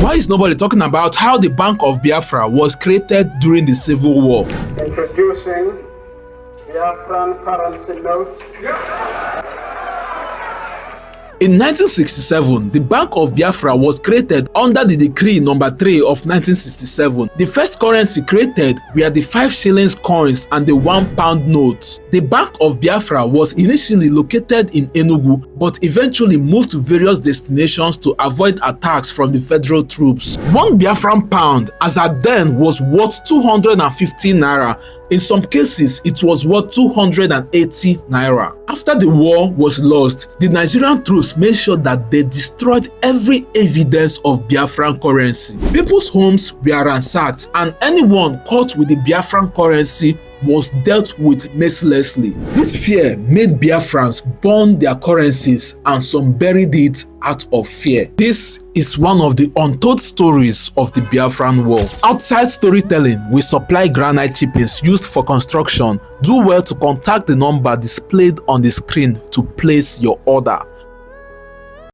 Why is nobody talking about how the Bank of Biafra was created during the Civil War? Introducing Biafran currency notes. In 1967, the Bank of Biafra was created under the Decree No. 3 of 1967. The first currency created were the 5 shillings coins and the £1 notes. The Bank of Biafra was initially located in Enugu, but eventually moved to various destinations to avoid attacks from the federal troops. One Biafran pound as at then was worth 250 naira. In some cases, it was worth 280 naira. After the war was lost, the Nigerian troops made sure that they destroyed every evidence of Biafran currency. People's homes were ransacked, and anyone caught with the Biafran currency was dealt with mercilessly. This fear made Biafrans burn their currencies, and some buried it out of fear. This is one of the untold stories of the Biafran War. Outside storytelling, we supply granite chippings used for construction. Do well to contact the number displayed on the screen to place your order.